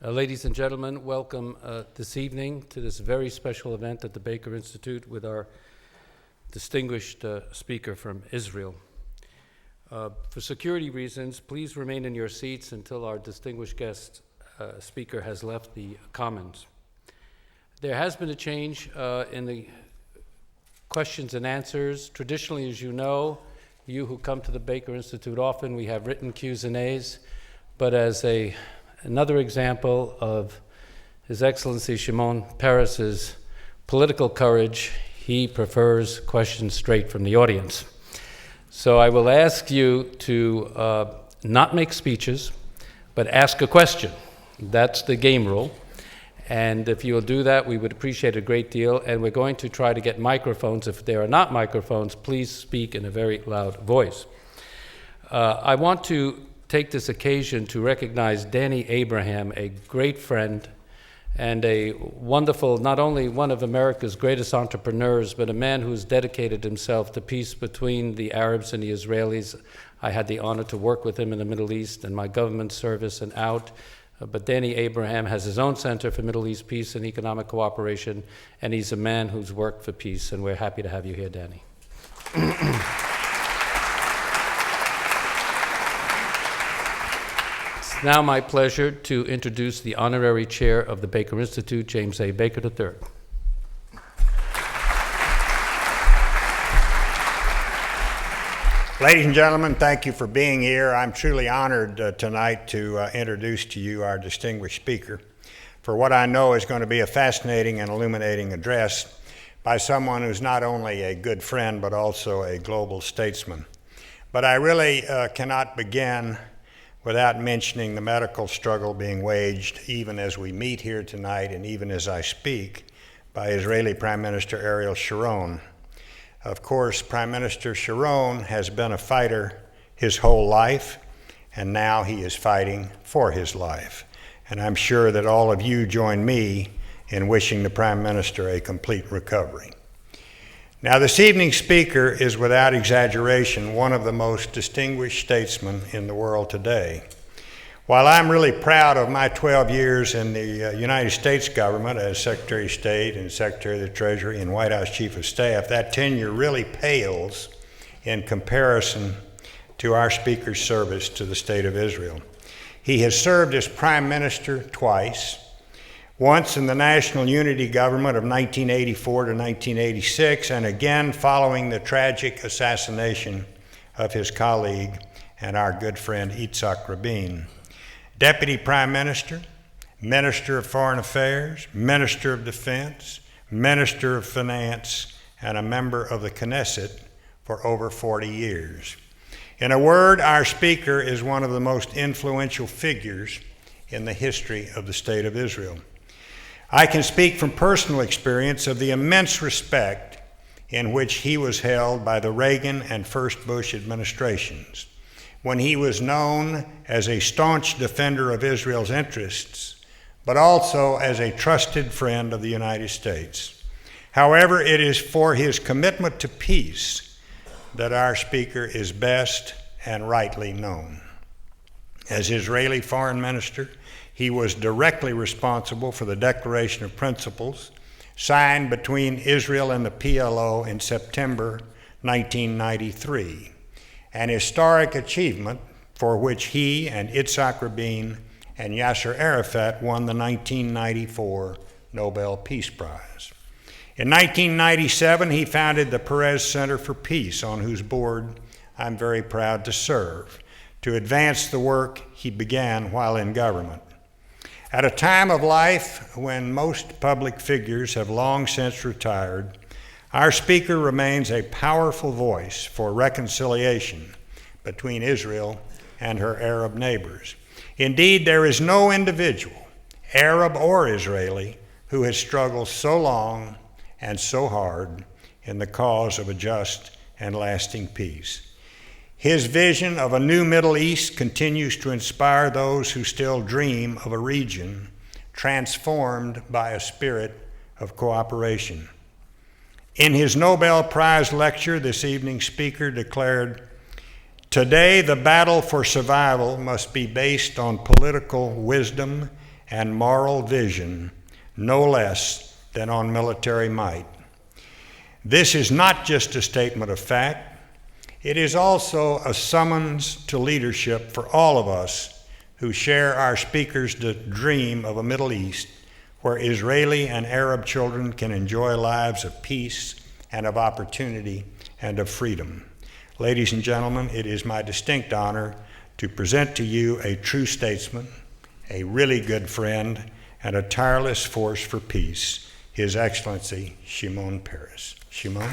Ladies and gentlemen, welcome this evening to this very special event at the Baker Institute with our distinguished speaker from Israel. For security reasons, please remain in your seats until our distinguished guest speaker has left the Commons. There has been a change in the questions and answers. Traditionally, as you know, you who come to the Baker Institute often, we have written Q's and A's, but as another example of His Excellency Shimon Peres' political courage, he prefers questions straight from the audience. So I will ask you to not make speeches, but ask a question. That's the game rule. And if you'll do that, we would appreciate it a great deal. And we're going to try to get microphones. If there are not microphones, please speak in a very loud voice. I want to take this occasion to recognize Danny Abraham, a great friend and a wonderful, not only one of America's greatest entrepreneurs, but a man who's dedicated himself to peace between the Arabs and the Israelis. I had the honor to work with him in the Middle East in my government service and out. But Danny Abraham has his own Center for Middle East Peace and Economic Cooperation, and he's a man who's worked for peace, and we're happy to have you here, Danny. It's now my pleasure to introduce the honorary chair of the Baker Institute, James A. Baker III. Ladies and gentlemen, thank you for being here. I'm truly honored tonight to introduce to you our distinguished speaker for what I know is going to be a fascinating and illuminating address by someone who's not only a good friend but also a global statesman. But I really cannot begin without mentioning the medical struggle being waged even as we meet here tonight and even as I speak by Israeli Prime Minister Ariel Sharon. Of course, Prime Minister Sharon has been a fighter his whole life, and now he is fighting for his life. And I'm sure that all of you join me in wishing the Prime Minister a complete recovery. Now, this evening's speaker is without exaggeration one of the most distinguished statesmen in the world today. While I'm really proud of my 12 years in the United States government as Secretary of State and Secretary of the Treasury and White House Chief of Staff, that tenure really pales in comparison to our speaker's service to the State of Israel. He has served as Prime Minister twice, once in the National Unity Government of 1984 to 1986, and again following the tragic assassination of his colleague and our good friend Yitzhak Rabin. Deputy Prime Minister, Minister of Foreign Affairs, Minister of Defense, Minister of Finance, and a member of the Knesset for over 40 years. In a word, our speaker is one of the most influential figures in the history of the State of Israel. I can speak from personal experience of the immense respect in which he was held by the Reagan and First Bush administrations, when he was known as a staunch defender of Israel's interests, but also as a trusted friend of the United States. However, it is for his commitment to peace that our speaker is best and rightly known. As Israeli Foreign Minister, he was directly responsible for the Declaration of Principles signed between Israel and the PLO in September 1993, an historic achievement for which he and Yitzhak Rabin and Yasser Arafat won the 1994 Nobel Peace Prize. In 1997, he founded the Peres Center for Peace, on whose board I'm very proud to serve, to advance the work he began while in government. At a time of life when most public figures have long since retired, Our speaker remains a powerful voice for reconciliation between Israel and her Arab neighbors. Indeed, there is no individual, Arab or Israeli, who has struggled so long and so hard in the cause of a just and lasting peace. His vision of a new Middle East continues to inspire those who still dream of a region transformed by a spirit of cooperation. In his Nobel Prize lecture, this evening's speaker declared, "Today, the battle for survival must be based on political wisdom and moral vision, no less than on military might." This is not just a statement of fact. It is also a summons to leadership for all of us who share our speaker's dream of a Middle East where Israeli and Arab children can enjoy lives of peace and of opportunity and of freedom. Ladies and gentlemen, it is my distinct honor to present to you a true statesman, a really good friend, and a tireless force for peace, His Excellency Shimon Peres. Shimon?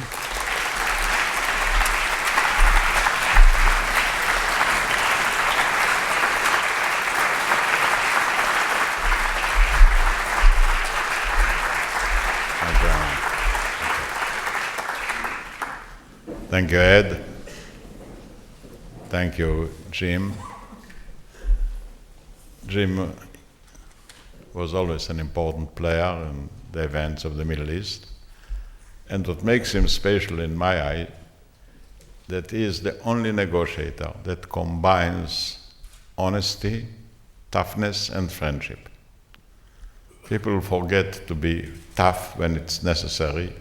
Thank you, Ed. Thank you, Jim. Jim was always an important player in the events of the Middle East. And what makes him special in my eye, that he is the only negotiator that combines honesty, toughness, and friendship. People forget to be tough when it's necessary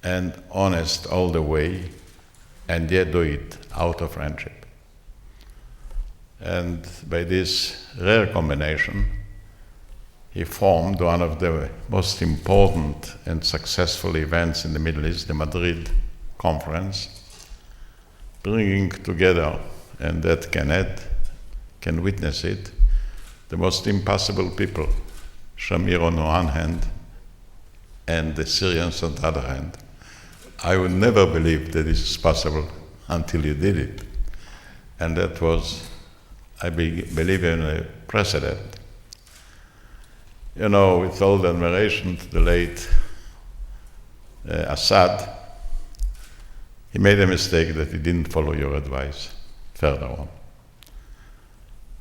and honest all the way, and yet do it out of friendship. And by this rare combination, he formed one of the most important and successful events in the Middle East, the Madrid Conference, bringing together, and that can witness it, the most impossible people, Shamir on one hand, and the Syrians on the other hand. I would never believe that this is possible until you did it. And that was, I believe, in a precedent. You know, with all the admiration to the late Assad, he made a mistake that he didn't follow your advice further on.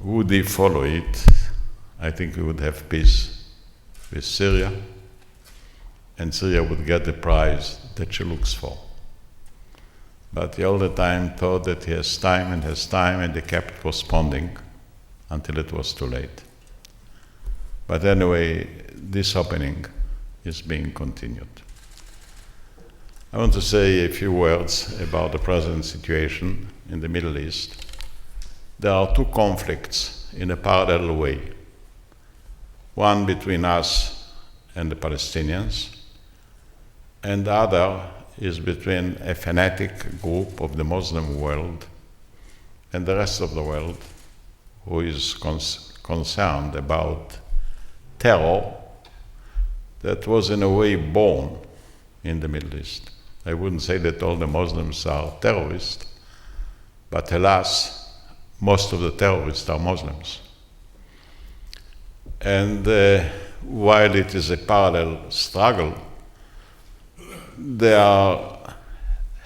Would he follow it, I think we would have peace with Syria, and Syria would get the prize that she looks for. But he all the time thought that he has time, and he kept postponing until it was too late. But anyway, this opening is being continued. I want to say a few words about the present situation in the Middle East. There are two conflicts in a parallel way. One between us and the Palestinians, and the other is between a fanatic group of the Muslim world and the rest of the world who is concerned about terror that was in a way born in the Middle East. I wouldn't say that all the Muslims are terrorists, but alas, most of the terrorists are Muslims. And while it is a parallel struggle, they are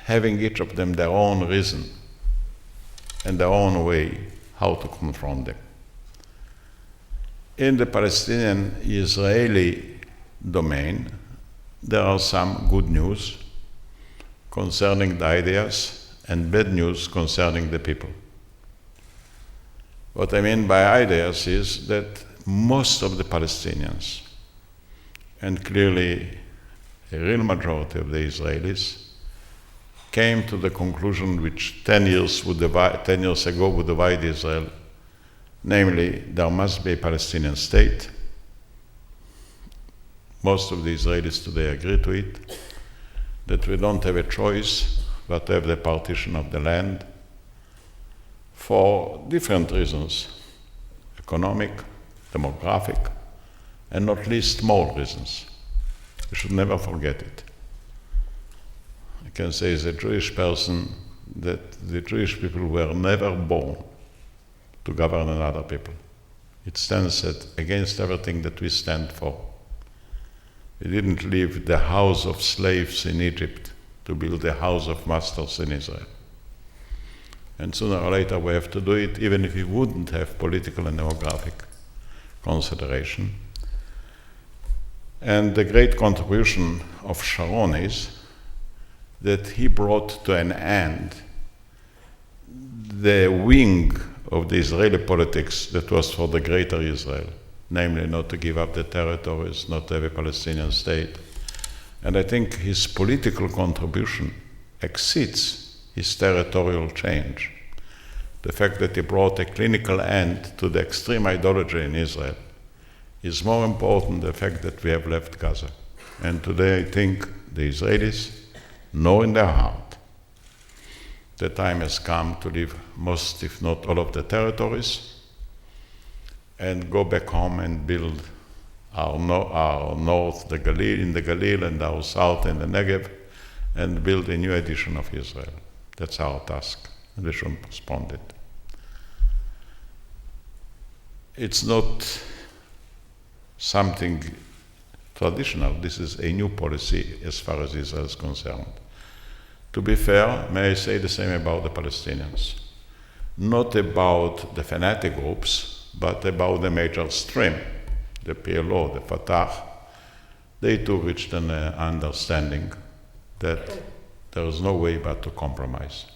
having each of them their own reason and their own way how to confront them. In the Palestinian-Israeli domain, there are some good news concerning the ideas and bad news concerning the people. What I mean by ideas is that most of the Palestinians, and clearly a real majority of the Israelis, came to the conclusion which 10 years ago would divide Israel, namely, there must be a Palestinian state. Most of the Israelis today agree to it, that we don't have a choice but to have the partition of the land for different reasons, economic, demographic, and not least moral reasons. We should never forget it. can say as a Jewish person that the Jewish people were never born to govern another people. It stands against everything that we stand for. We didn't leave the house of slaves in Egypt to build a house of masters in Israel. And sooner or later we have to do it, even if we wouldn't have political and demographic consideration. And the great contribution of Sharon is that he brought to an end the wing of the Israeli politics that was for the greater Israel, namely not to give up the territories, not to have a Palestinian state. And I think his political contribution exceeds his territorial change. The fact that he brought a clinical end to the extreme ideology in Israel is more important than the fact that we have left Gaza. And today I think the Israelis know in their heart the time has come to leave most, if not all, of the territories and go back home and build our north, the Galil, in the Galil, and our south in the Negev, and build a new edition of Israel. That's our task, and we shouldn't postpone it. It's not something traditional. This is a new policy as far as Israel is concerned. To be fair, may I say the same about the Palestinians. Not about the fanatic groups, but about the major stream, the PLO, the Fatah. They too reached an understanding that there is no way but to compromise.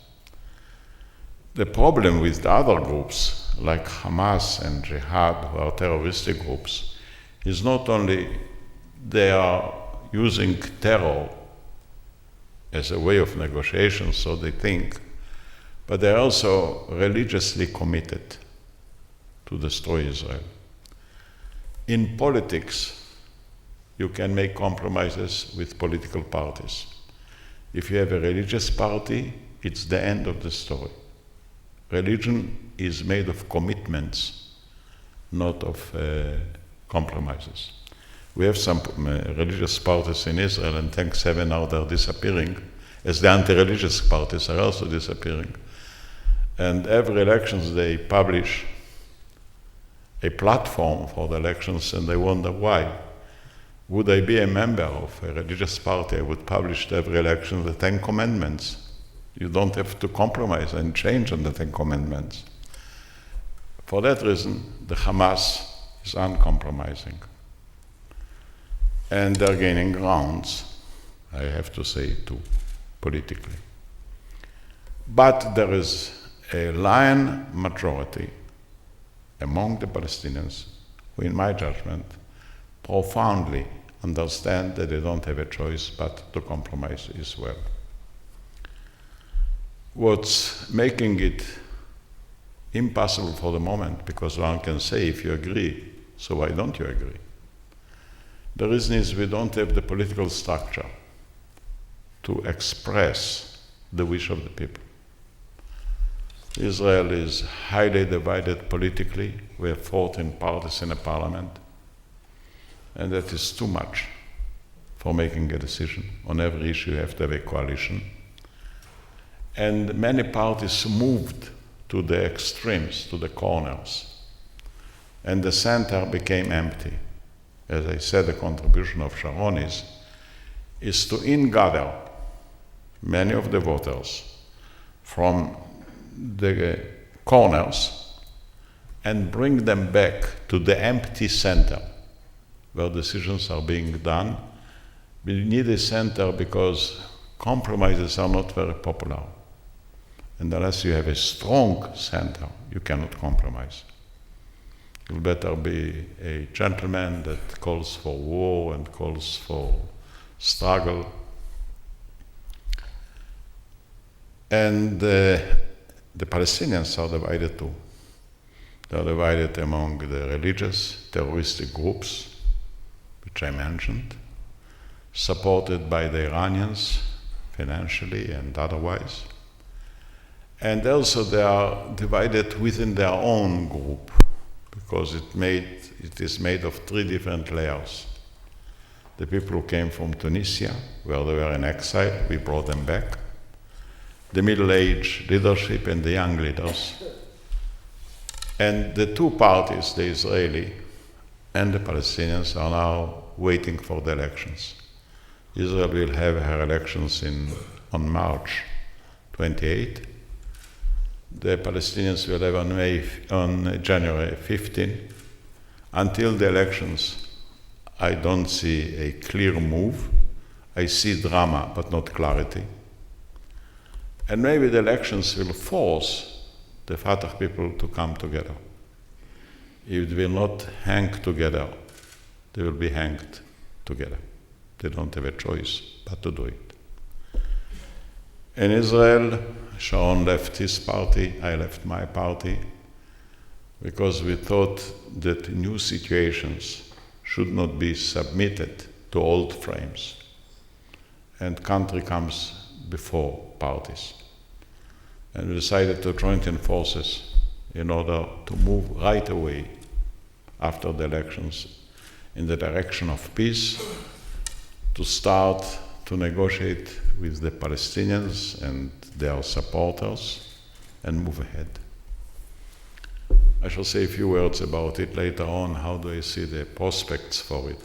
The problem with the other groups, like Hamas and Jihad, who are terroristic groups, is not only they are using terror as a way of negotiation, so they think, but they're also religiously committed to destroy Israel. In politics, you can make compromises with political parties. If you have a religious party, it's the end of the story. Religion is made of commitments, not of compromises. We have some religious parties in Israel, and thanks heaven now they're disappearing, as the anti-religious parties are also disappearing. And every elections they publish a platform for the elections, and they wonder why. Would I be a member of a religious party, I would publish every election the 10 Commandments. You don't have to compromise and change on the 10 Commandments. For that reason, the Hamas is uncompromising. And they're gaining grounds, I have to say too, politically. But there is a lion majority among the Palestinians who, in my judgment, profoundly understand that they don't have a choice but to compromise as well. What's making it impossible for the moment, because one can say, if you agree, so why don't you agree? The reason is we don't have the political structure to express the wish of the people. Israel is highly divided politically. We have 14 parties in a parliament, and that is too much for making a decision. On every issue you have to have a coalition. And many parties moved to the extremes, to the corners, and the center became empty. As I said, the contribution of Sharon is to ingather many of the voters from the corners and bring them back to the empty center where decisions are being done. We need a center because compromises are not very popular. And unless you have a strong center, you cannot compromise. You better be a gentleman that calls for war and calls for struggle. And the Palestinians are divided too. They are divided among the religious terroristic groups, which I mentioned, supported by the Iranians financially and otherwise. And also they are divided within their own group, because it is made of 3 different layers. the people who came from Tunisia, where they were in exile, we brought them back. The middle-aged leadership and the young leaders. And the two parties, the Israeli and the Palestinians, are now waiting for the elections. Israel will have her elections on March 28. The Palestinians will have on January 15. Until the elections, I don't see a clear move. I see drama, but not clarity. And maybe the elections will force the Fatah people to come together. If they will not hang together, they will be hanged together. They don't have a choice but to do it. In Israel, Sharon left his party, I left my party, because we thought that new situations should not be submitted to old frames. And country comes before parties. And we decided to join in forces in order to move right away after the elections in the direction of peace, to start to negotiate with the Palestinians and their supporters and move ahead. I shall say a few words about it later on. How do I see the prospects for it?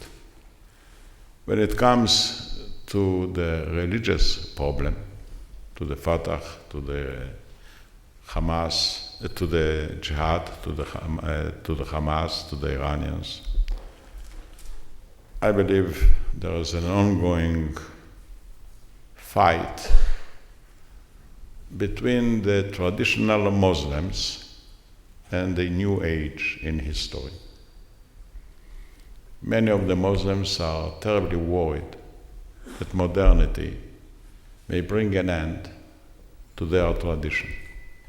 When it comes to the religious problem, to the Fatah, to the Hamas, to the Jihad, to the Hamas, to the Iranians, I believe there is an ongoing fight between the traditional Muslims and the new age in history. Many of the Muslims are terribly worried that modernity may bring an end to their tradition,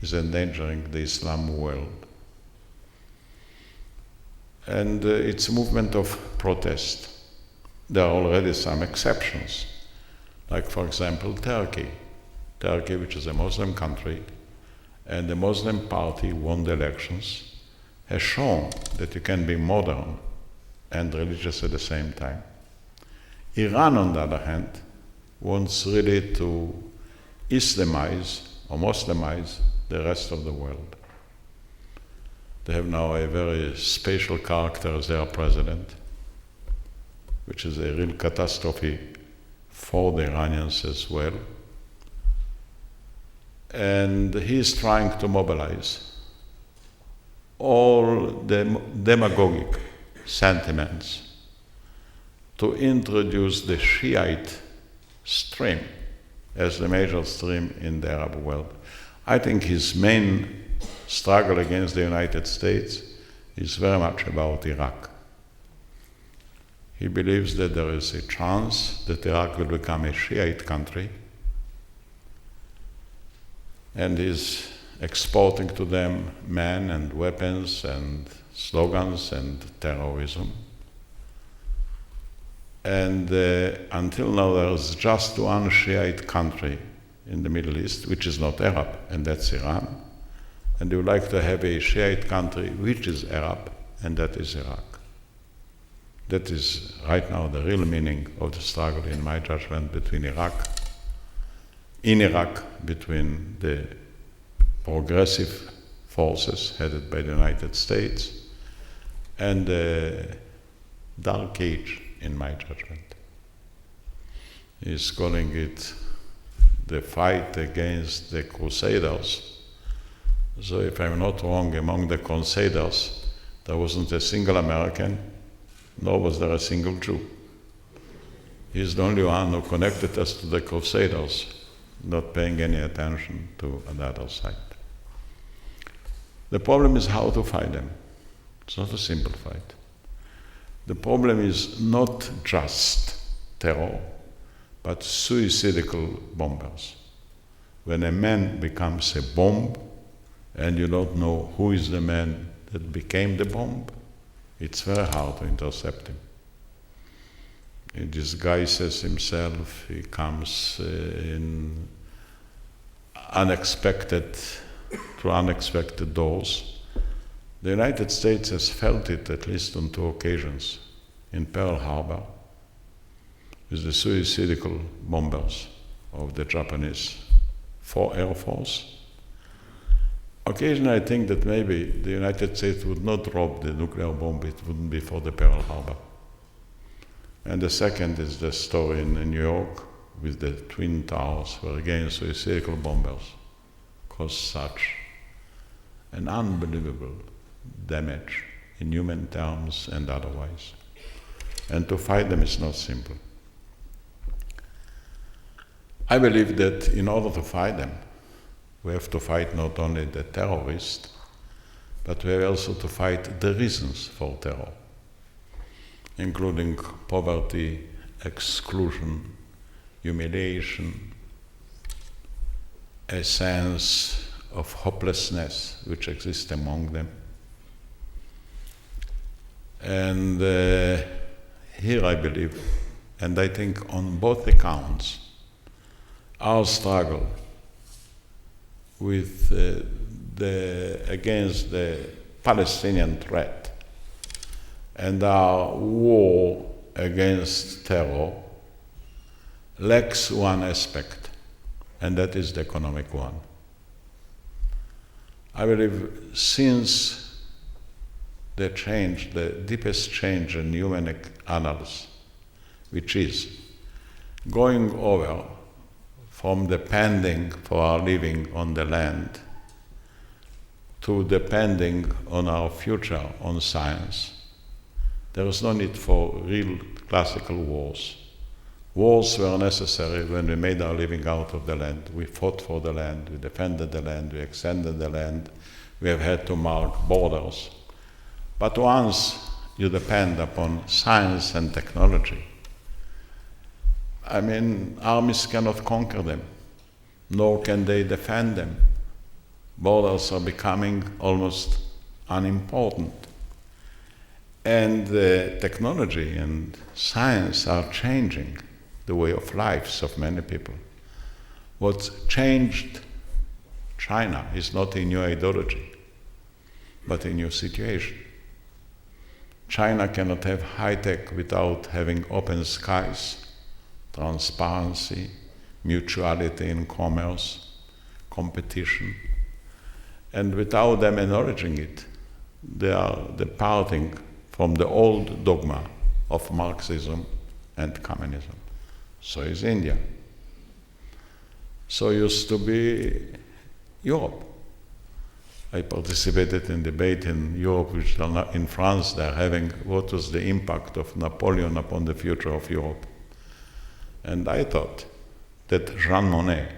is endangering the Islam world. And it's a movement of protest. There are already some exceptions, like for example Turkey, which is a Muslim country, and the Muslim party won the elections, has shown that you can be modern and religious at the same time. Iran, on the other hand, wants really to Islamize or Muslimize the rest of the world. They have now a very special character as their president, which is a real catastrophe for the Iranians as well. And he's trying to mobilize all the demagogic sentiments to introduce the Shiite stream as the major stream in the Arab world. I think his main struggle against the United States is very much about Iraq. He believes that there is a chance that Iraq will become a Shiite country, and is exporting to them men and weapons and slogans and terrorism. And until now there is just one Shiite country in the Middle East, which is not Arab, and that's Iran. And they would like to have a Shiite country which is Arab, and that is Iraq. That is right now the real meaning of the struggle, in my judgment, between in Iraq, between the progressive forces headed by the United States and the dark age, in my judgment. He's calling it the fight against the Crusaders. So if I'm not wrong, among the Crusaders, there wasn't a single American, nor was there a single Jew. He's the only one who connected us to the Crusaders, not paying any attention to the other side. The problem is how to fight them. It's not a simple fight. The problem is not just terror, but suicidal bombers. When a man becomes a bomb and you don't know who is the man that became the bomb, it's very hard to intercept him. He disguises himself, he comes in through unexpected doors. The United States has felt it at least on 2 occasions, in Pearl Harbor with the suicidal bombers of the Japanese Air Force. Occasionally I think that maybe the United States would not drop the nuclear bomb, it wouldn't be for the Pearl Harbor. And the second is the story in New York with the Twin Towers, where again suicidal bombers caused such an unbelievable damage in human terms and otherwise. And to fight them is not simple. I believe that in order to fight them, we have to fight not only the terrorists, but we have also to fight the reasons for terror, including poverty, exclusion, humiliation, a sense of hopelessness which exists among them. And here I believe, and I think on both accounts, our struggle with against the Palestinian threat and our war against terror lacks one aspect, and that is the economic one. I believe since the change, the deepest change in human annals, which is going over from depending for our living on the land to depending on our future on science, there is no need for real classical wars. Wars were necessary when we made our living out of the land. We fought for the land, we defended the land, we extended the land, we have had to mark borders. But once you depend upon science and technology, I mean, armies cannot conquer them, nor can they defend them. Borders are becoming almost unimportant. And technology and science are changing the way of lives of many people. What's changed China is not a new ideology, but a new situation. China cannot have high tech without having open skies, transparency, mutuality in commerce, competition. And without them acknowledging it, they are departing from the old dogma of Marxism and communism. So is India. So used to be Europe. I participated in debate in Europe, which are not in France. They're having what was the impact of Napoleon upon the future of Europe. And I thought that Jean Monnet,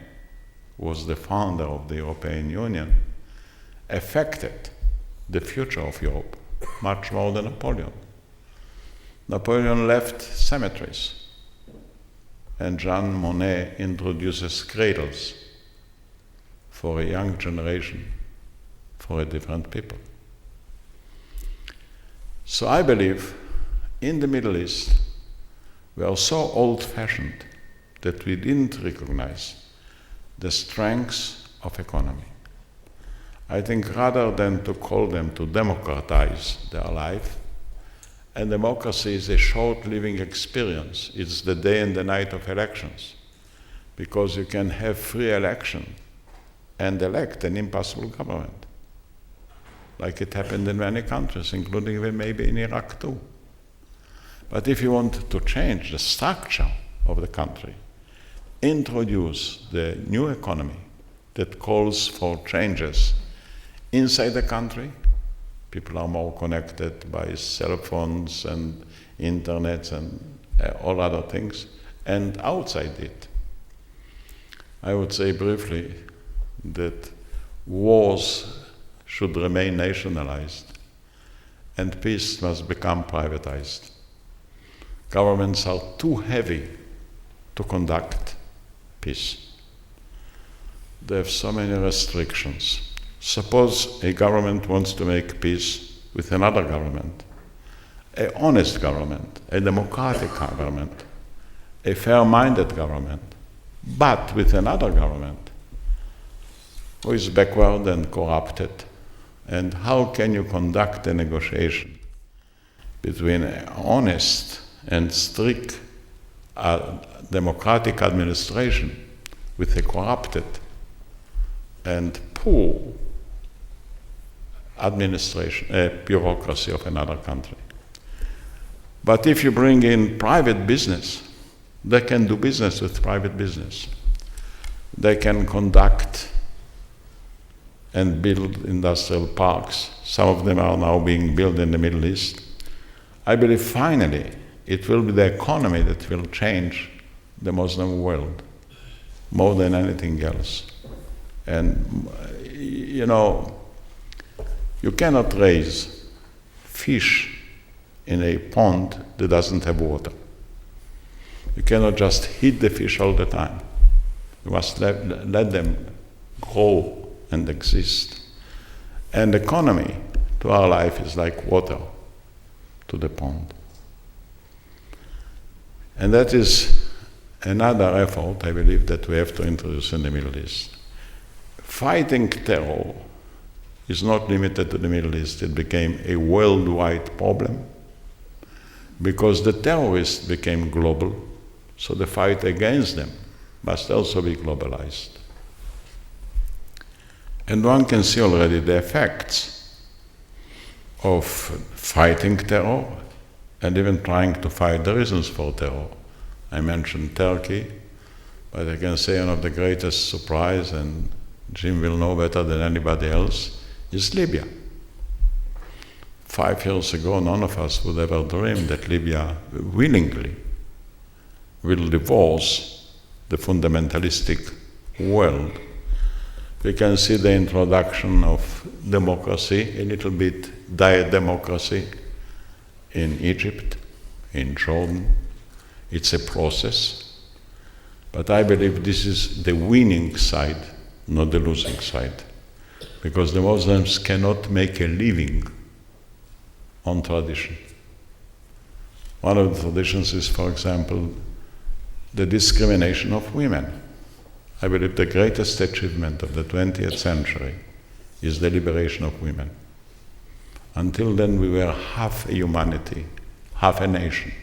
who was the founder of the European Union, affected the future of Europe much more than Napoleon. Napoleon left cemeteries, and Jean Monnet introduces cradles for a young generation, for a different people. So I believe in the Middle East, we are so old-fashioned that we didn't recognize the strengths of economy. I think rather than to call them to democratize their life, and democracy is a short living experience. It's the day and the night of elections, because you can have free election and elect an impossible government, like it happened in many countries, including even maybe in Iraq too. But if you want to change the structure of the country, introduce the new economy that calls for changes inside the country. People are more connected by cell phones and internet and all other things, and outside it. I would say briefly that wars should remain nationalized and peace must become privatized. Governments are too heavy to conduct peace. They have so many restrictions. Suppose a government wants to make peace with another government, an honest government, a democratic government, a fair-minded government, but with another government who is backward and corrupted. And how can you conduct a negotiation between an honest and strict a democratic administration with a corrupted and poor administration, bureaucracy of another country. But if you bring in private business, they can do business with private business. They can conduct and build industrial parks. Some of them are now being built in the Middle East. I believe finally it will be the economy that will change the Muslim world more than anything else. And, you cannot raise fish in a pond that doesn't have water. You cannot just feed the fish all the time. You must let them grow and exist. And economy to our life is like water to the pond. And that is another effort, I believe, that we have to introduce in the Middle East. Fighting terror is not limited to the Middle East. It became a worldwide problem because the terrorists became global, so the fight against them must also be globalized. And one can see already the effects of fighting terror and even trying to fight the reasons for terror. I mentioned Turkey, but I can say one of the greatest surprise, and Jim will know better than anybody else, is Libya. 5 years ago, none of us would ever dream that Libya willingly will divorce the fundamentalistic world. We can see the introduction of democracy, a little bit diet democracy in Egypt, in Jordan. It's a process, but I believe this is the winning side, not the losing side, because the Muslims cannot make a living on tradition. One of the traditions is, for example, the discrimination of women. I believe the greatest achievement of the 20th century is the liberation of women. Until then, we were half a humanity, half a nation.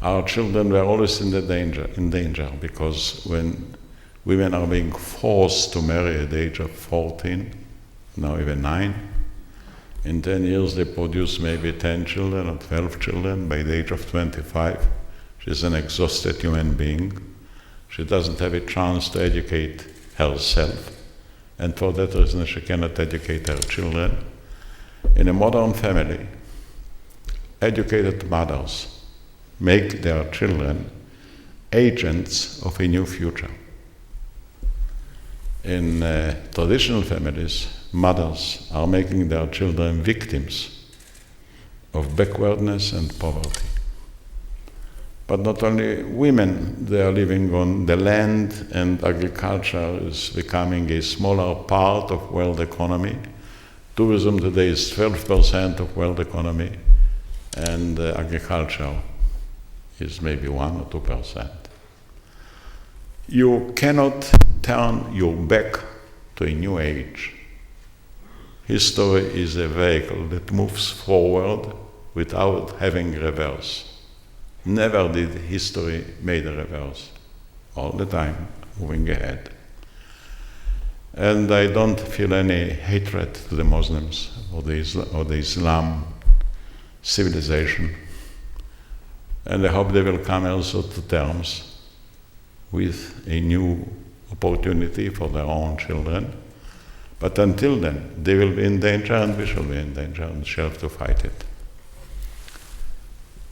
Our children were always in danger, because when women are being forced to marry at the age of 14, now even 9, in 10 years they produce maybe 10 children or 12 children. By the age of 25, she's an exhausted human being. She doesn't have a chance to educate herself, and for that reason she cannot educate her children. In a modern family, educated mothers make their children agents of a new future. In traditional families, mothers are making their children victims of backwardness and poverty. But not only women, they are living on the land, and agriculture is becoming a smaller part of world economy. Tourism today is 12% of world economy, and agriculture is maybe 1 or 2%. You cannot turn your back to a new age. History is a vehicle that moves forward without having reverse. Never did history make a reverse. All the time moving ahead. And I don't feel any hatred to the Muslims or the Islam civilization. And I hope they will come also to terms with a new opportunity for their own children. But until then, they will be in danger, and we shall be in danger, and we shall have to fight it.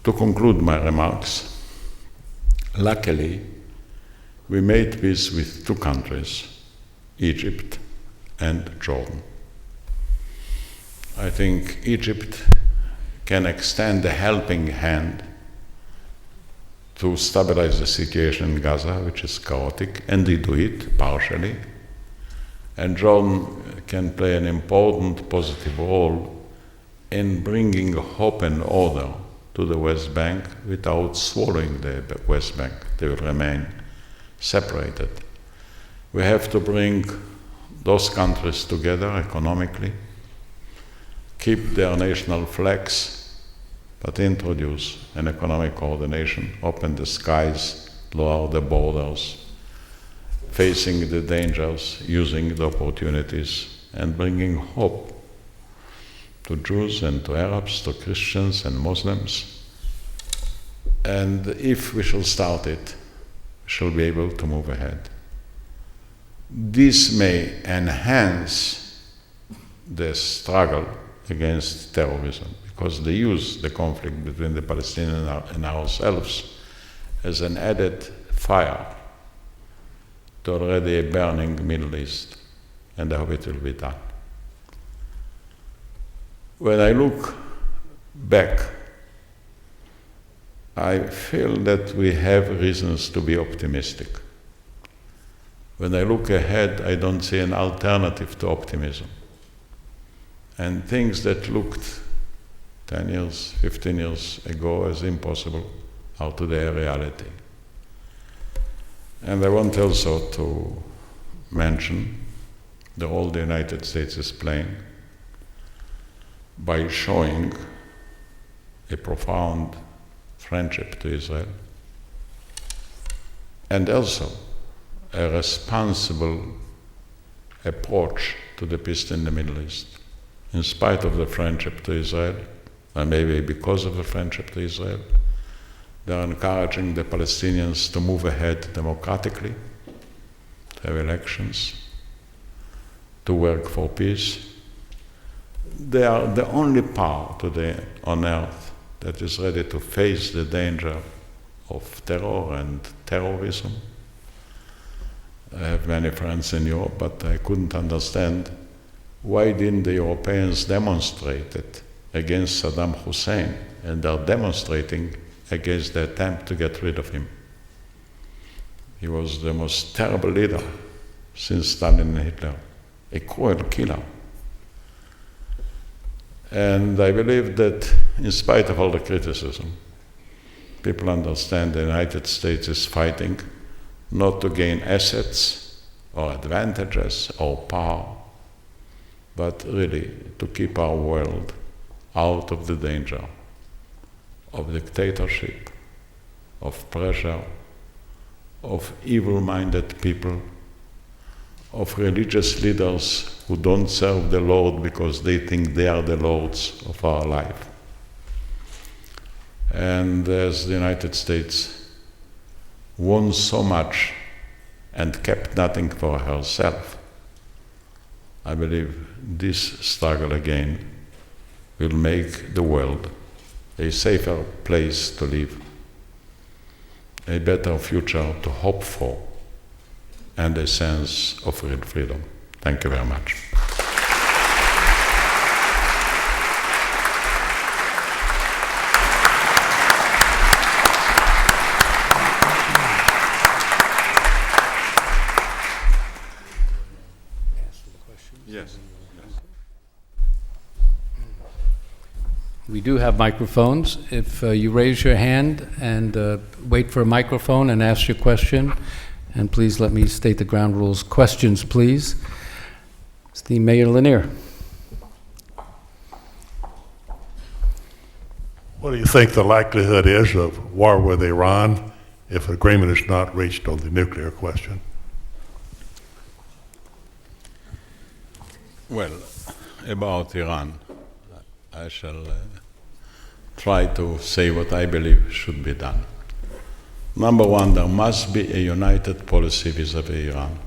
To conclude my remarks, luckily, we made peace with 2 countries, Egypt and Jordan. I think Egypt can extend a helping hand to stabilize the situation in Gaza, which is chaotic, and they do it partially. And Jordan can play an important positive role in bringing hope and order to the West Bank without swallowing the West Bank. They will remain separated. We have to bring those countries together economically, keep their national flags but introduce an economic coordination, open the skies, lower the borders, facing the dangers, using the opportunities, and bringing hope to Jews and to Arabs, to Christians and Muslims. And if we shall start it, we shall be able to move ahead. This may enhance the struggle against terrorism, because they use the conflict between the Palestinians and ourselves as an added fire to already a burning Middle East, and I hope it will be done. When I look back, I feel that we have reasons to be optimistic. When I look ahead, I don't see an alternative to optimism. And things that looked 10 years, 15 years ago as impossible are today a reality. And I want also to mention the role the United States is playing by showing a profound friendship to Israel, and also a responsible approach to the peace in the Middle East. In spite of the friendship to Israel, and maybe because of the friendship to Israel, they are encouraging the Palestinians to move ahead democratically, to have elections, to work for peace. They are the only power today on earth that is ready to face the danger of terror and terrorism. I have many friends in Europe, but I couldn't understand why didn't the Europeans demonstrate it against Saddam Hussein, and are demonstrating against the attempt to get rid of him. He was the most terrible leader since Stalin and Hitler, a cruel killer. And I believe that in spite of all the criticism, people understand the United States is fighting not to gain assets or advantages or power, but really to keep our world out of the danger of dictatorship, of pressure, of evil-minded people, of religious leaders who don't serve the Lord because they think they are the lords of our life. And as the United States won so much and kept nothing for herself, I believe this struggle again will make the world a safer place to live, a better future to hope for, and a sense of real freedom. Thank you very much. Yes. We do have microphones. If you raise your hand and wait for a microphone and ask your question, and please let me state the ground rules. Questions, please. Esteemed Mayor Lanier. What do you think the likelihood is of war with Iran if agreement is not reached on the nuclear question? Well, about Iran, I shall try to say what I believe should be done. Number one, there must be a united policy vis-à-vis Iran.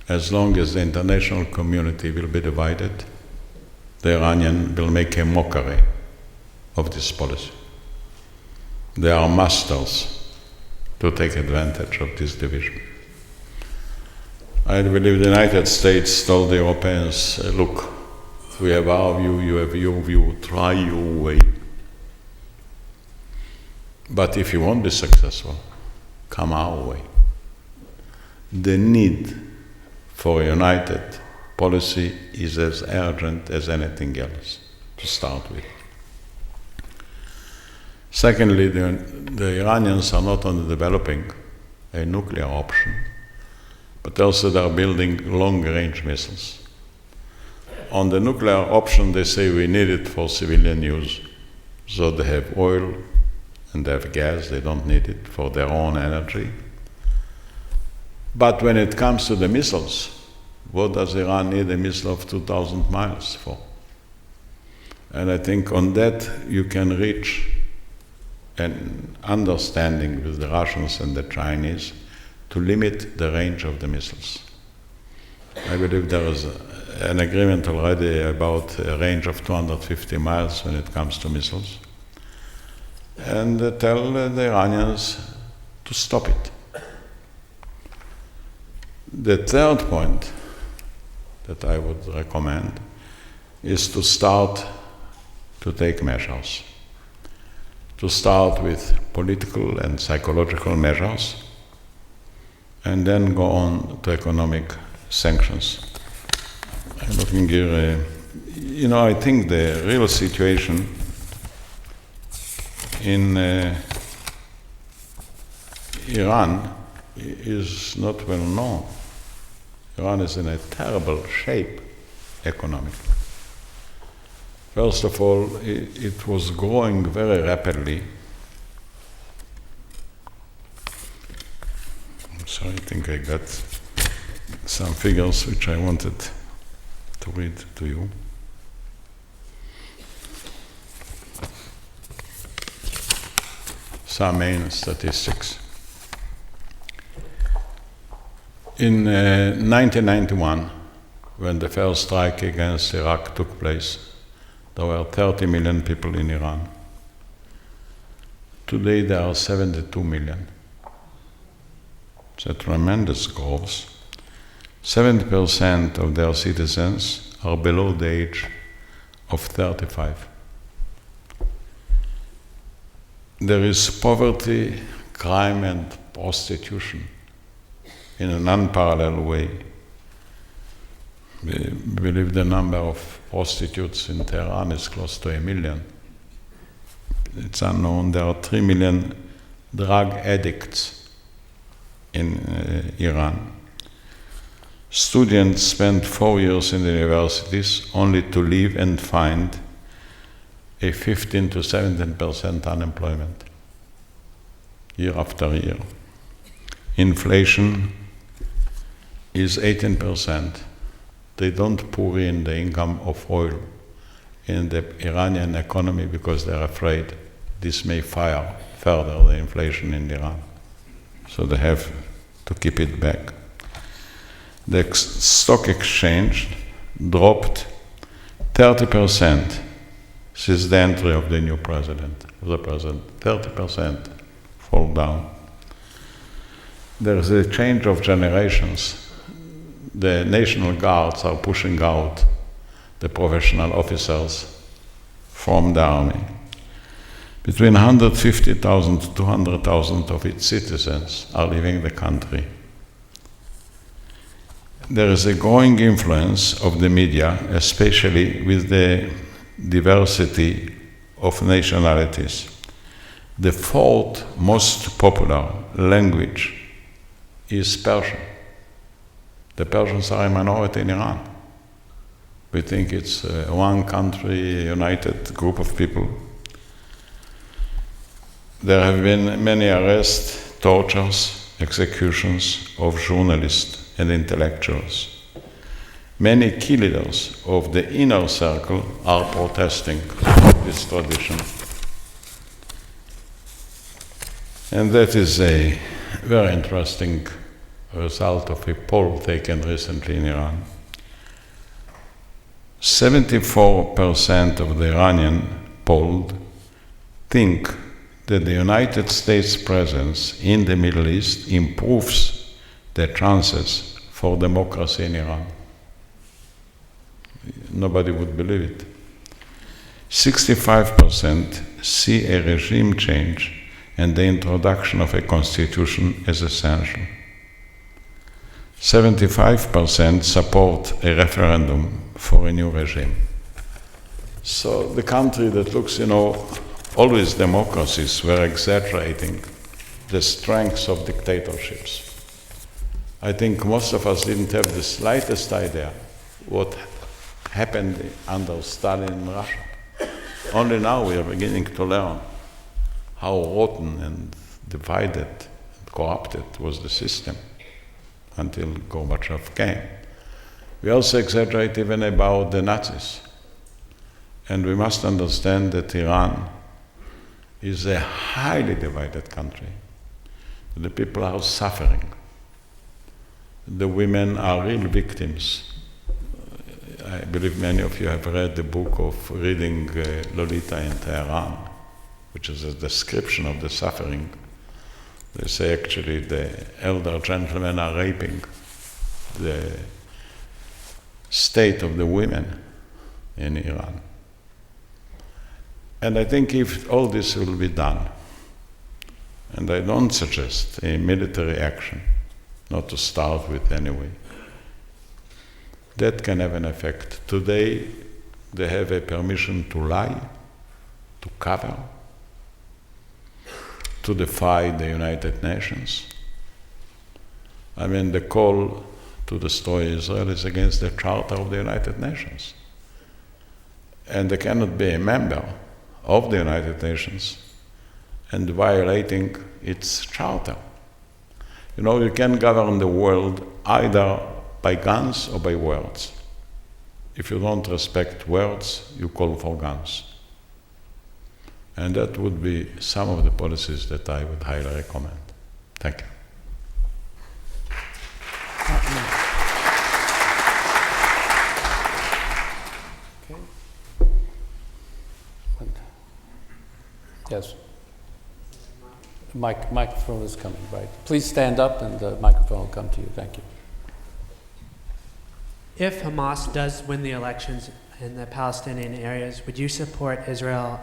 As long as the international community will be divided, the Iranian will make a mockery of this policy. They are masters to take advantage of this division. I believe the United States told the Europeans, look, we have our view, you have your view, try your way. But if you won't be successful, come our way. The need for a united policy is as urgent as anything else, to start with. Secondly, the Iranians are not only developing a nuclear option, but also they are building long-range missiles. On the nuclear option, they say we need it for civilian use. So they have oil and they have gas, they don't need it for their own energy. But when it comes to the missiles, what does Iran need a missile of 2,000 miles for? And I think on that you can reach an understanding with the Russians and the Chinese to limit the range of the missiles. I believe there is an agreement already about a range of 250 miles when it comes to missiles. And tell the Iranians to stop it. The third point that I would recommend is to start to take measures. To start with political and psychological measures, and then go on to economic sanctions. I'm looking here, I think the real situation in Iran is not well known. Iran is in a terrible shape economically. First of all, it was growing very rapidly. So I think I got some figures which I wanted to read to you. Some main statistics. In 1991, when the first strike against Iraq took place, there were 30 million people in Iran. Today there are 72 million. It's a tremendous growth. 70% of their citizens are below the age of 35. There is poverty, crime, and prostitution in an unparalleled way. We believe the number of prostitutes in Tehran is close to 1 million. It's unknown. There are 3 million drug addicts in Iran. Students spend 4 years in the universities only to leave and find a 15 to 17% unemployment year after year. Inflation is 18%. They don't pour in the income of oil in the Iranian economy because they're afraid this may fire further the inflation in Iran. So they have to keep it back. The stock exchange dropped 30% since the entry of the new president. 30% fall down. There is a change of generations. The National Guards are pushing out the professional officers from the army. Between 150,000 to 200,000 of its citizens are leaving the country. There is a growing influence of the media, especially with the diversity of nationalities. The fourth most popular language is Persian. The Persians are a minority in Iran. We think it's one country, united group of people. There have been many arrests, tortures, executions of journalists and intellectuals. Many key leaders of the inner circle are protesting this tradition. And that is a very interesting result of a poll taken recently in Iran. 74% of the Iranian polled think that the United States' presence in the Middle East improves the chances for democracy in Iran. Nobody would believe it. 65% see a regime change and the introduction of a constitution as essential. 75% support a referendum for a new regime. So the country that looks, always democracies were exaggerating the strengths of dictatorships. I think most of us didn't have the slightest idea what happened under Stalin in Russia. Only now we are beginning to learn how rotten and divided and corrupted was the system until Gorbachev came. We also exaggerate even about the Nazis. And we must understand that Iran is a highly divided country. The people are suffering. The women are real victims. I believe many of you have read the book of reading Lolita in Tehran, which is a description of the suffering. They say actually the elder gentlemen are raping the state of the women in Iran. And I think if all this will be done, and I don't suggest a military action, not to start with anyway, that can have an effect. Today, they have a permission to lie, to cover, to defy the United Nations. I mean, the call to destroy Israel is against the Charter of the United Nations. And they cannot be a member of the United Nations and violating its charter. You know, you can govern the world either by guns or by words. If you don't respect words, you call for guns. And that would be some of the policies that I would highly recommend. Thank you. Yes. The microphone is coming, right? Please stand up and the microphone will come to you. Thank you. If Hamas does win the elections in the Palestinian areas, would you support Israel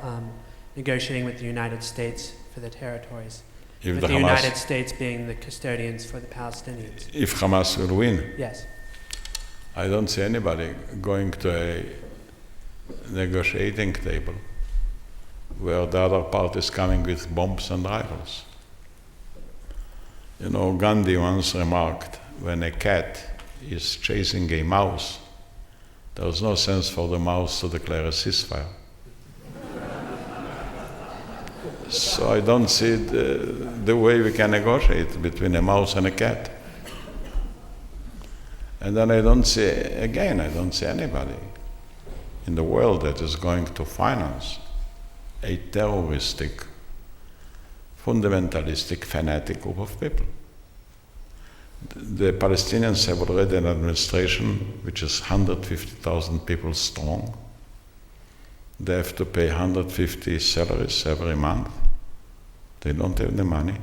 negotiating with the United States for the territories? With the United States being the custodians for the Palestinians? If Hamas will win? Yes. I don't see anybody going to a negotiating table where the other party is coming with bombs and rifles. You know, Gandhi once remarked, when a cat is chasing a mouse, there is no sense for the mouse to declare a ceasefire. So I don't see the way we can negotiate between a mouse and a cat. And then I don't see anybody in the world that is going to finance a terroristic, fundamentalistic, fanatic group of people. The Palestinians have already an administration which is 150,000 people strong. They have to pay 150 salaries every month. They don't have the money.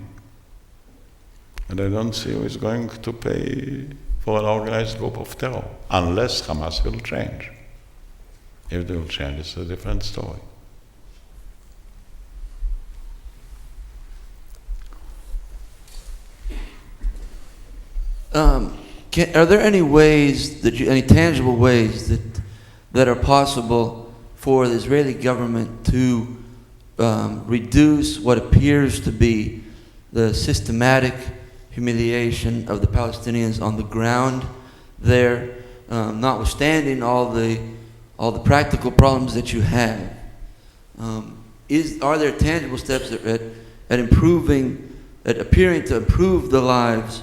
And I don't see who is going to pay for an organized group of terror, unless Hamas will change. If they will change, it's a different story. Are there any ways any tangible ways that are possible for the Israeli government to reduce what appears to be the systematic humiliation of the Palestinians on the ground there, notwithstanding all the practical problems that you have? Are there tangible steps at appearing to improve the lives,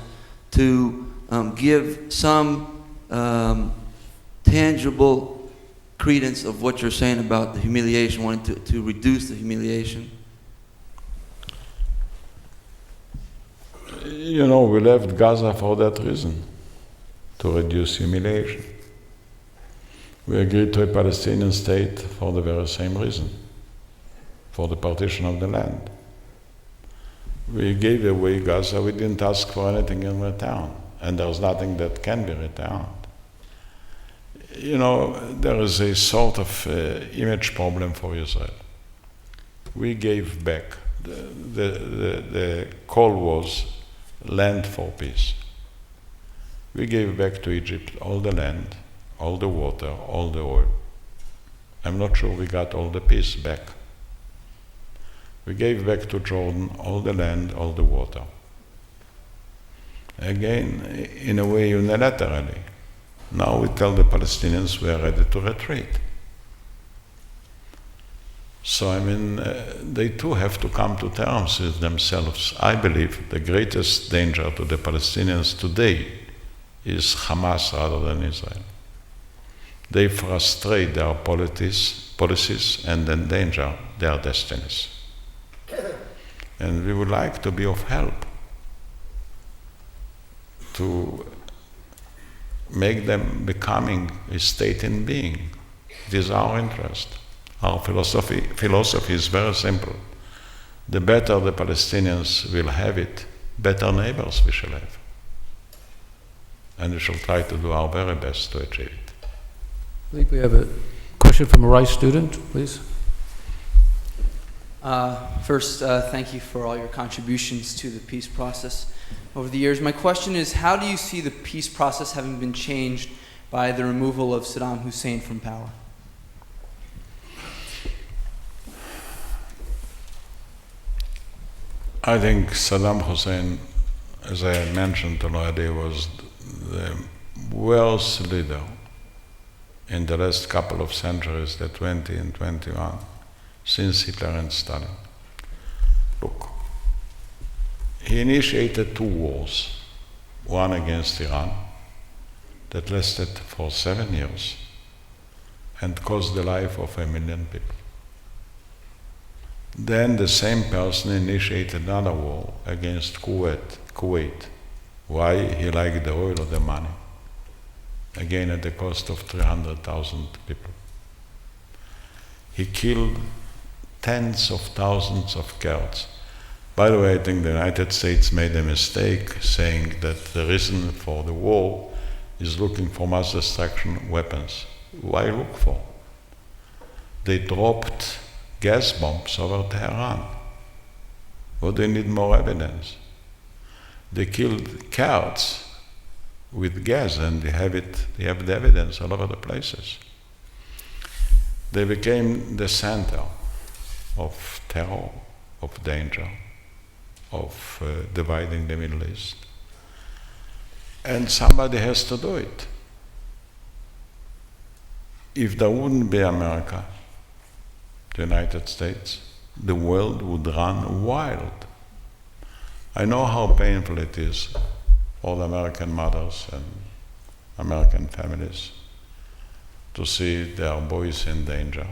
to give some tangible credence of what you're saying about the humiliation, wanting to reduce the humiliation? You know, we left Gaza for that reason, to reduce humiliation. We agreed to a Palestinian state for the very same reason, for the partition of the land. We gave away Gaza, we didn't ask for anything in return, and there's nothing that can be returned. You know, there is a sort of image problem for Israel. We gave back. The call was land for peace. We gave back to Egypt all the land, all the water, all the oil. I'm not sure we got all the peace back. We gave back to Jordan all the land, all the water. Again, in a way unilaterally. Now we tell the Palestinians we are ready to retreat. So, they too have to come to terms with themselves. I believe the greatest danger to the Palestinians today is Hamas rather than Israel. They frustrate their policies and endanger their destinies. And we would like to be of help to make them becoming a state in being. It is our interest. Our philosophy is very simple. The better the Palestinians will have it, better neighbors we shall have. And we shall try to do our very best to achieve it. I believe we have a question from a Rice student, please. First, thank you for all your contributions to the peace process over the years. My question is, how do you see the peace process having been changed by the removal of Saddam Hussein from power? I think Saddam Hussein, as I had mentioned already, was the worst leader in the last couple of centuries, the 20 and 21, since Hitler and Stalin. Look, he initiated 2 wars, one against Iran that lasted for 7 years and cost the life of 1 million people. Then the same person initiated another war against Kuwait. Why? He liked the oil or the money. Again at the cost of 300,000 people. He killed tens of thousands of Kurds. By the way, I think the United States made a mistake saying that the reason for the war is looking for mass destruction weapons. Why look for? They dropped gas bombs over Tehran. What do you need more evidence? They killed Kurds with gas, and they have the evidence all over the places. They became the center of terror, of danger, of dividing the Middle East. And somebody has to do it. If there wouldn't be America, the United States, the world would run wild. I know how painful it is for the American mothers and American families to see their boys in danger.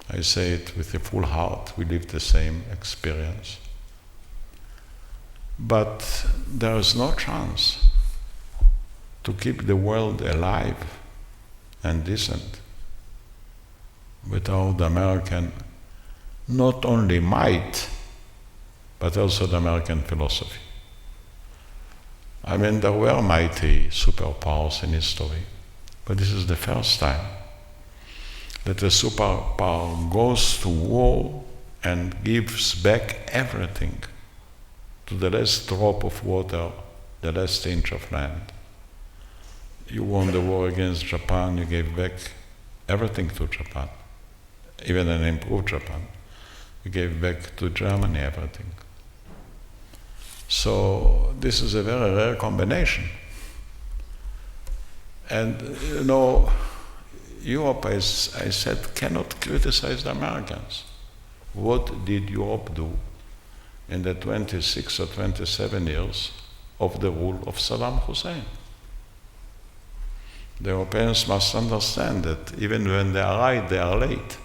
I say it with a full heart. We live the same experience. But there is no chance to keep the world alive and decent without the American, not only might, but also the American philosophy. There were mighty superpowers in history, but this is the first time that a superpower goes to war and gives back everything to the last drop of water, the last inch of land. You won the war against Japan, you gave back everything to Japan, even an improved Japan. You gave back to Germany everything. So this is a very rare combination. And Europe, as I said, cannot criticize the Americans. What did Europe do in the 26 or 27 years of the rule of Saddam Hussein? The Europeans must understand that even when they are right, they are late.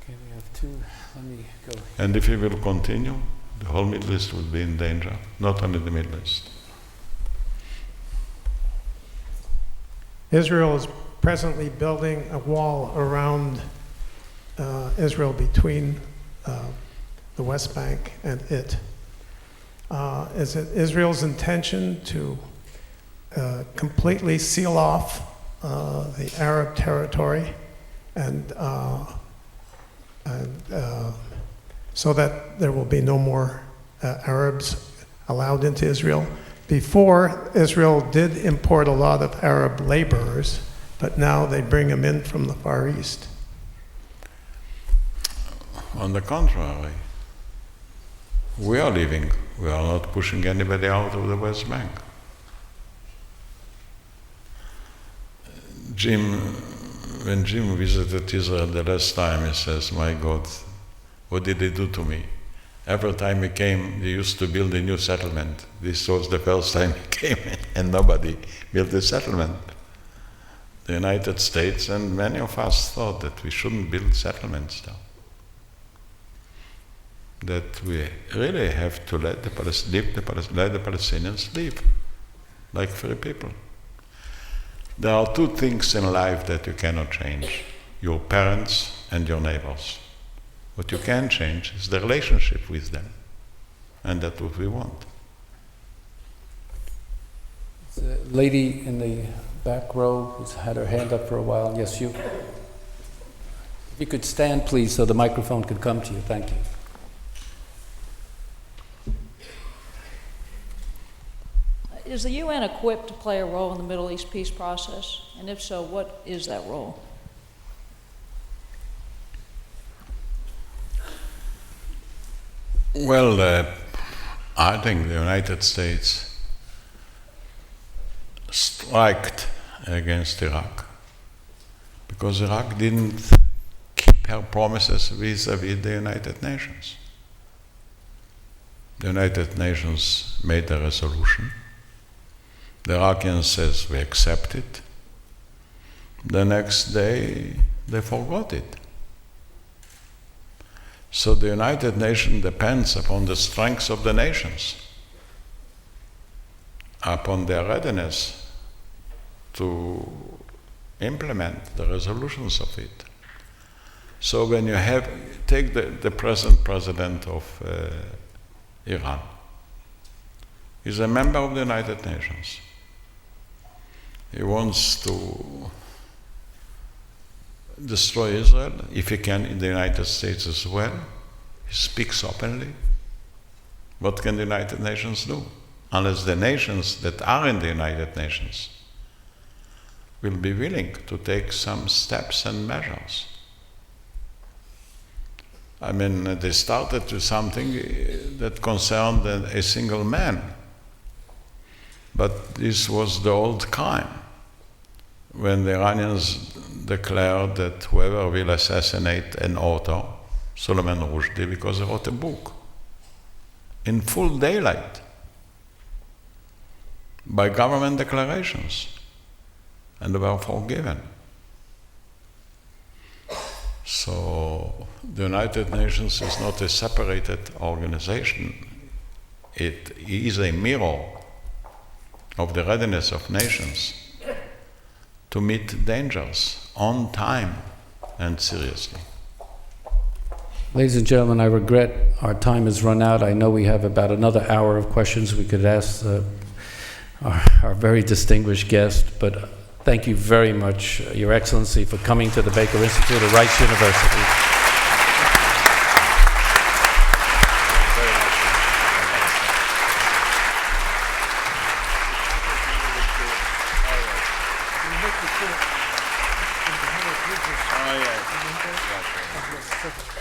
Okay, we have 2. Let me go. And if he will continue, the whole Middle East will be in danger, not only the Middle East. Israel is presently building a wall around Israel between the West Bank and it. Is it Israel's intention to completely seal off the Arab territory and so that there will be no more Arabs allowed into Israel? Before, Israel did import a lot of Arab laborers, but now they bring them in from the Far East. On the contrary, we are leaving. We are not pushing anybody out of the West Bank. when Jim visited Israel the last time, he says, "My God, what did they do to me? Every time he came, they used to build a new settlement. This was the first time he came and nobody built a settlement." The United States and many of us thought that we shouldn't build settlements there. That we really have to let the Palestinians live like free people. There are two things in life that you cannot change: your parents and your neighbors. What you can change is the relationship with them, and that's what we want. The lady in the back row who's had her hand up for a while. Yes, you. If you could stand, please, so the microphone could come to you. Thank you. Is the UN equipped to play a role in the Middle East peace process? And if so, what is that role? Well, I think the United States striked against Iraq because Iraq didn't keep her promises vis-à-vis the United Nations. The United Nations made a resolution. The Iraqians says we accept it. The next day they forgot it. So the United Nations depends upon the strength of the nations, upon their readiness to implement the resolutions of it. So when you take the present president of Iran, he's a member of the United Nations. He wants to destroy Israel, if he can, in the United States as well. He speaks openly. What can the United Nations do? Unless the nations that are in the United Nations will be willing to take some steps and measures. I mean, they started with something that concerned a single man. But this was the old crime, when the Iranians declared that whoever will assassinate an author, Solomon Rushdie, because he wrote a book in full daylight by government declarations, and they were forgiven. So the United Nations is not a separated organization. It is a mirror of the readiness of nations to meet dangers on time and seriously. Ladies and gentlemen, I regret our time has run out. I know we have about another hour of questions we could ask our very distinguished guest, but thank you very much, Your Excellency, for coming to the Baker Institute at Rice University.